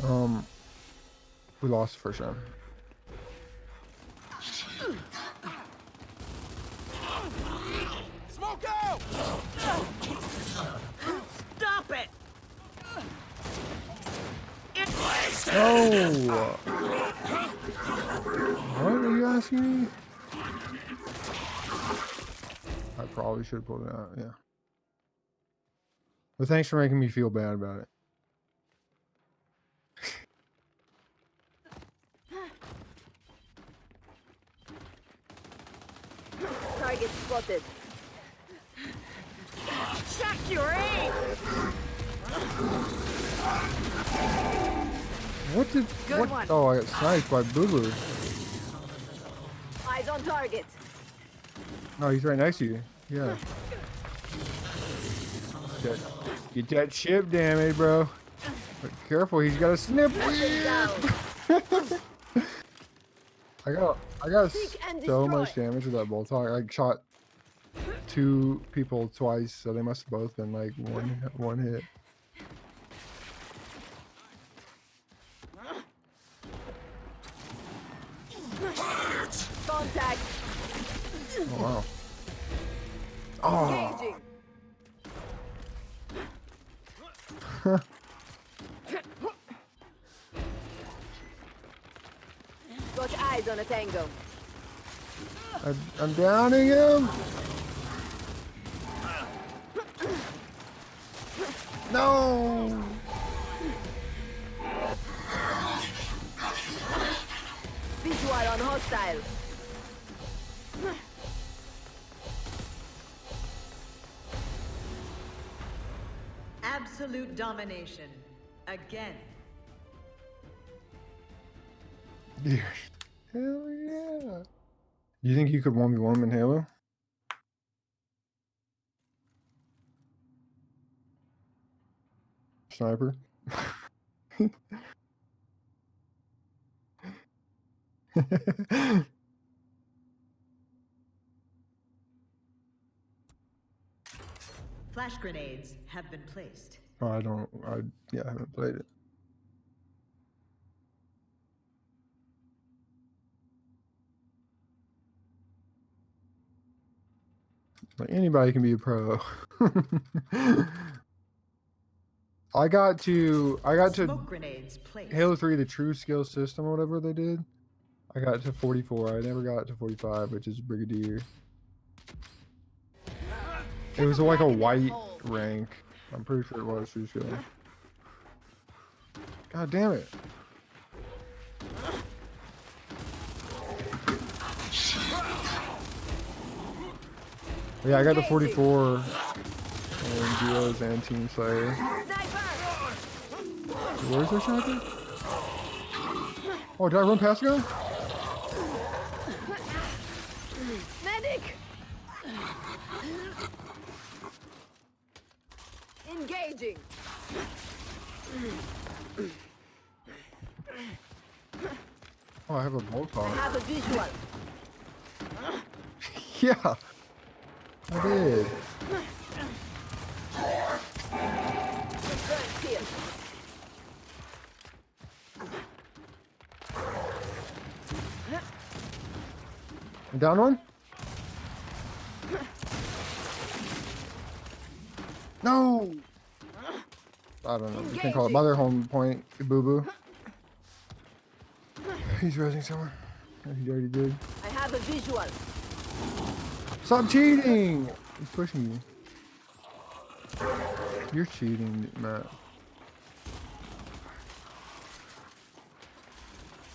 Um, we lost the first round. Smoke out! Stop it! Oh! What are you asking me? I probably should have pulled it out, yeah. But thanks for making me feel bad about it. Target spotted. Check your aim! What did... Good what? one. Oh, I got sniped by Bubu. Eyes on target. No, he's right next to you. Yeah. Get that chip damage, bro. But careful, he's got a snip. I got so much damage with that bolt hog. I shot 2 people twice, so they must have both been like one hit. Contact. Oh wow. Oh. Engaging. Got eyes on a tango. I'm downing him. No. Visual on hostile. Absolute domination. Again. Yeah. Hell yeah. You think you could 1v1 in Halo? Sniper? Flash grenades have been placed. Oh, yeah, I haven't played it. Like anybody can be a pro. I got to Smoke grenades placed. Halo 3, the true skill system or whatever they did. I got to 44. I never got to 45, which is Brigadier. It was like a white rank. I'm pretty sure it was true skill. God damn it. Yeah, I got the 44 and duos and team slayer. Where's their sniper? Oh, did I run past the guy? Medic. Engaging. Oh, I have a bolt I on. have a visual. Yeah, I did. Confirmed kill. Down one? No! I don't know. You can call it mother home point, Bubu. He's resing someone. He already did. I have a visual. Stop cheating! He's pushing you. You're cheating, Matt.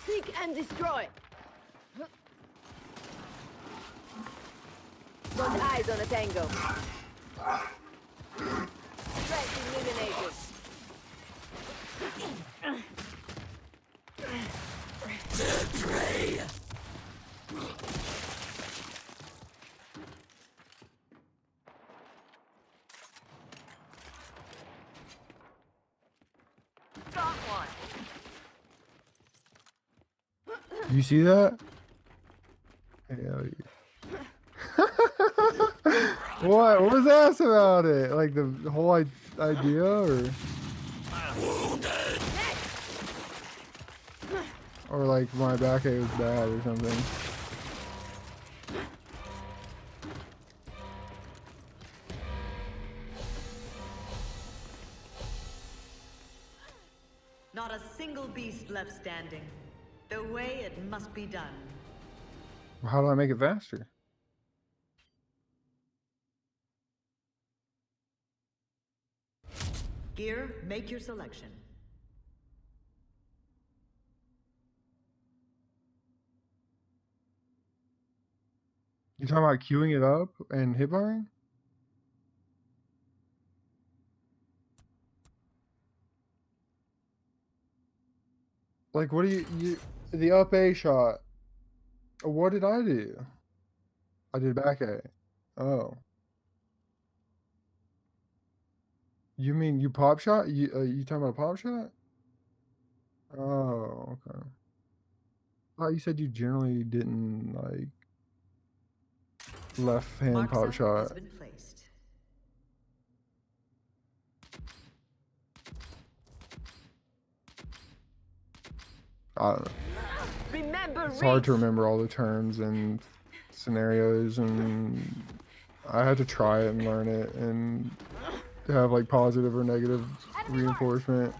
Seek and destroy. Got eyes on a tango. Threat eliminated. Got one. You see that? Hell yeah. What? What was asked about it? Like the whole idea, or? Or like my back A was bad or something. Not a single beast left standing. The way it must be done. Well, how do I make it faster? Gear, make your selection. You talking about queuing it up and hitbarring? Like, what do you the up A shot? What did I do? I did back A. Oh. You mean you pop shot? You talking about a pop shot? Oh, okay. Oh, you said you generally didn't like left hand Mark pop cell has shot. been placed. I don't know. Remember, It's hard to reach. remember all the terms and scenarios, and I had to try it and learn it and have like positive or negative reinforcement.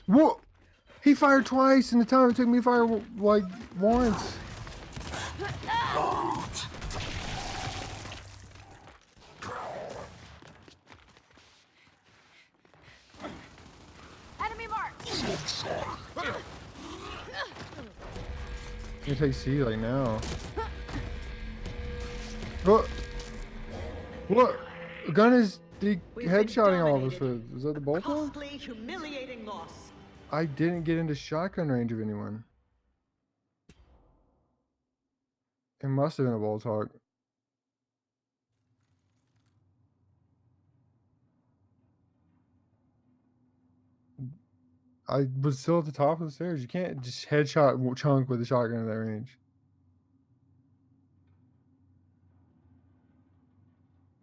What? He fired twice in the time it took me to fire like once. Enemy mark. You take C like now. What? What? Gun is the We've been headshotting all of us dominated. with. Is that the bolt on? Costly, humiliating loss. I didn't get into shotgun range of anyone. It must have been a bolt hog. I was still at the top of the stairs. You can't just headshot chunk with a shotgun at that range.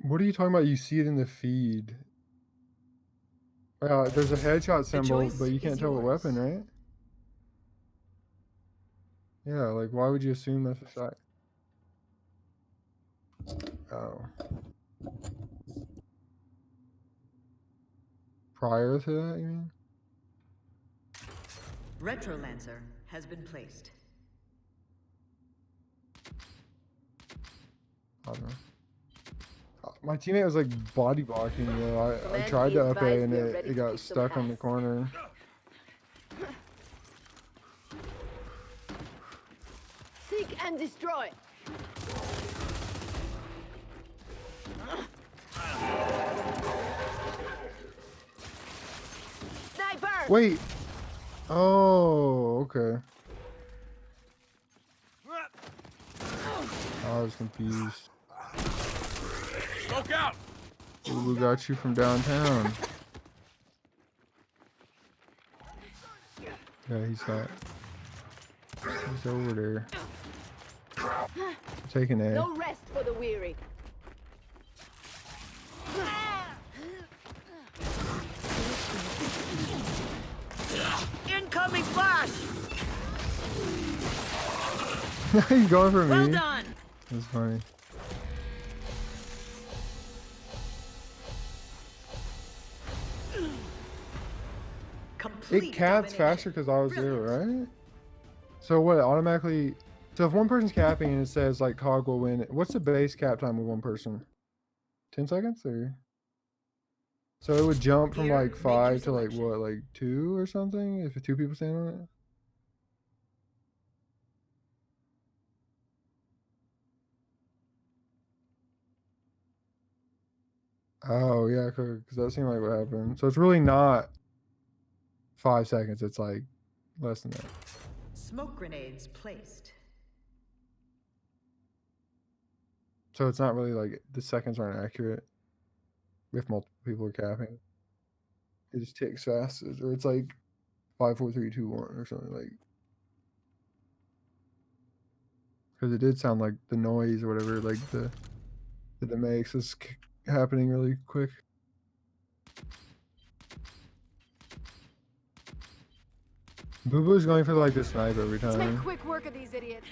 What are you talking about? You see it in the feed. There's a headshot symbol, but you can't tell what weapon, right? Yeah, like why would you assume that's a shot? Oh. Prior to that, you mean? Retro Lancer has been placed. I don't know. My teammate was like body blocking me. I Command, tried be to up A advised and we are ready it to got kick some stuck on the ass. corner. Seek and destroy. Sniper. Wait. Oh, okay. I was confused. Smoke out! Bubu got you from downtown. Yeah, he's over there. Taking A. No rest for the weary. Incoming flash! He's going for me. Well done! That's funny. Complete It caps domination. faster because I was Brilliant. there, right? So what? Automatically. So if one person's capping and it says like COG will win, what's the base cap time with one person? 10 seconds or? So it would jump from Here, like make 5 your to like selection. what, like 2 or something? If 2 people stand on it. Oh yeah, because that seemed like what happened. So it's really not 5 seconds. It's like less than that. Smoke grenades placed. So it's not really like the seconds aren't accurate if multiple people are capping. It just takes fast, or it's like 5, 4, 3, 2, 1 or something like. Because it did sound like the noise or whatever, like that it makes is happening really quick. Bubu's going for like the snipe every Let's make time. quick work of these idiots.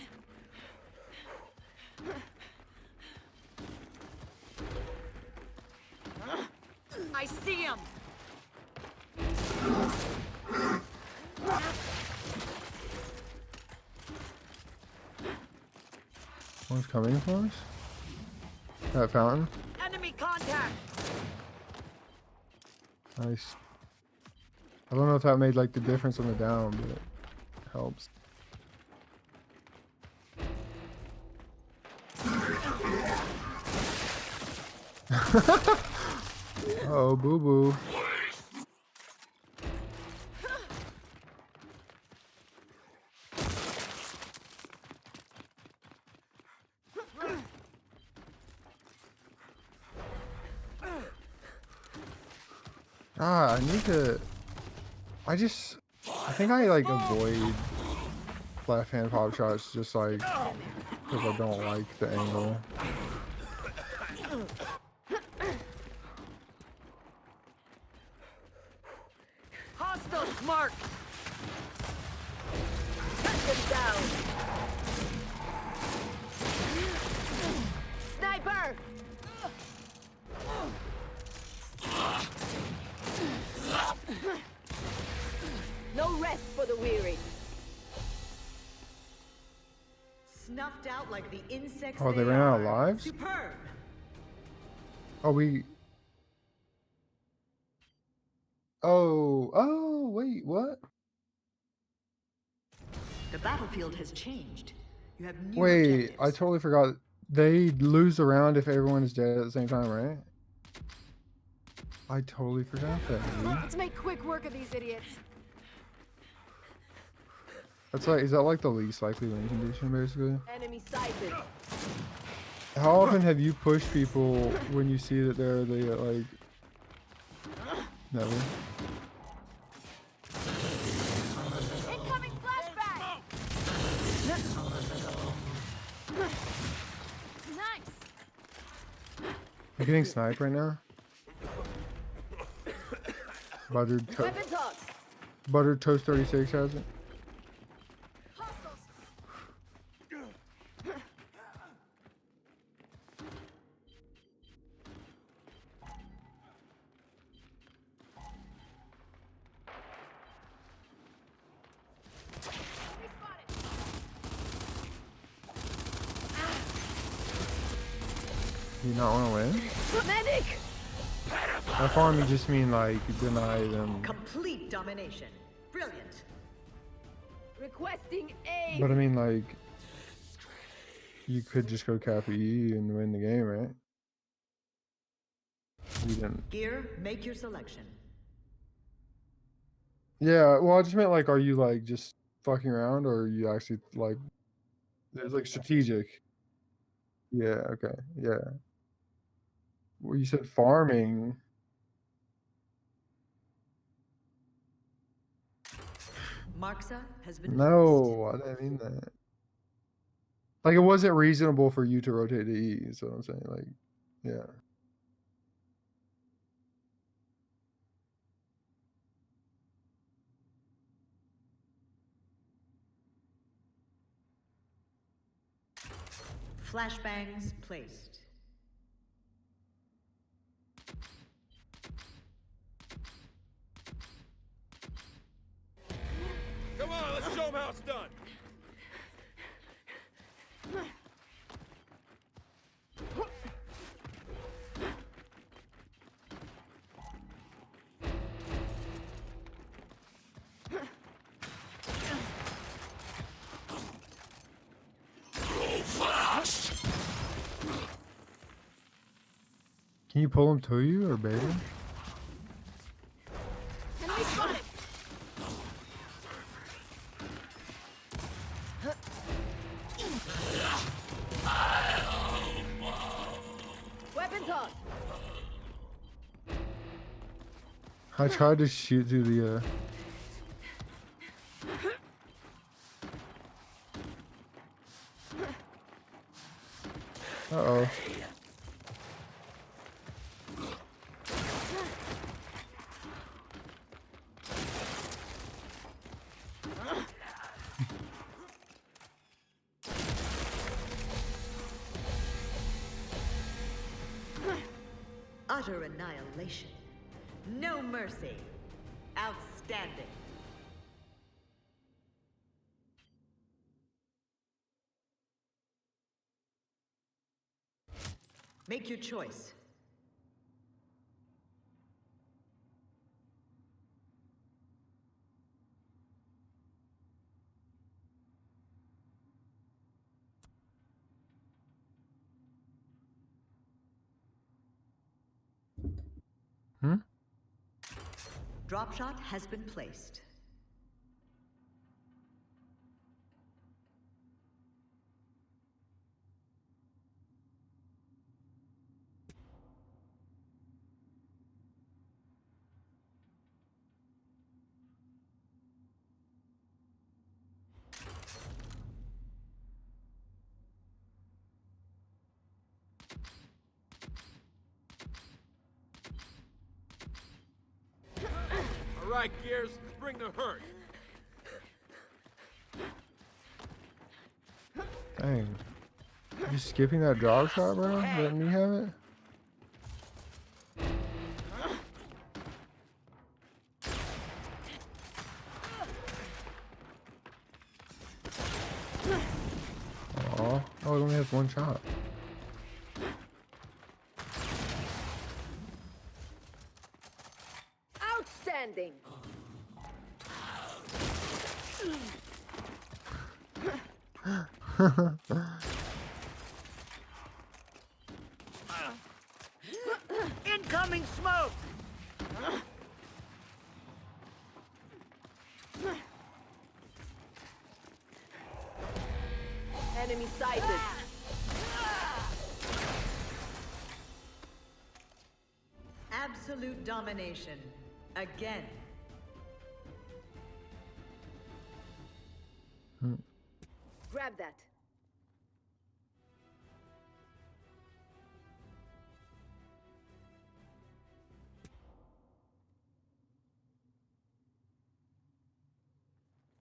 I see him. One's coming for us. That fountain. Enemy contact! Nice. I don't know if that made like the difference on the down, but it helps. Oh, Bubu. I need to. I think I like avoid left hand pop shots just like because I don't like the angle. Hostiles marked! Cut them down. Sniper. No rest for the weary. Snuffed out like the insects. Oh, they ran out of are. lives? Superb! Oh, Oh, wait, what? The battlefield has changed. You have new Wait, objectives. I totally forgot. They lose the round if everyone is dead at the same time, right? I totally forgot that, dude. Let's make quick work of these idiots. That's like, is that like the least likely win condition, basically? Enemy sighted. How often have you pushed people when you see that they're like... Never. Incoming flashback. Nice. I'm getting sniped right now. Weapon toss. Buttered Toast 36 has it. Hostiles. Enemy spotted. Do you not want to win? Medic. By farm, you just mean like deny them. Complete domination. Brilliant. Requesting aid. But I mean, like, you could just go cap E and win the game, right? You didn't. Gear, make your selection. Yeah, well, I just meant like, are you like just fucking around, or are you actually like, there's like strategic? Yeah. Okay. Yeah. Well, you said farming. Marxa has been No, I didn't mean that. Like, it wasn't reasonable for you to rotate to E, is what I'm saying. Like, yeah. Flashbangs placed. Come on, let's show them how it's done. Can you pull him to you or bait him? Enemy spotted. I tried to shoot through the. Uh-oh. Utter annihilation. No mercy. Outstanding. Make your choice. Hmm? Drop shot has been placed. All right, Gears, let's bring the hurt. Dang. You skipping that drop shot, bro? Letting me have it? Aw. Oh, it only has one shot. Outstanding. Incoming smoke! Enemy sighted. Absolute domination. Again. Grab that.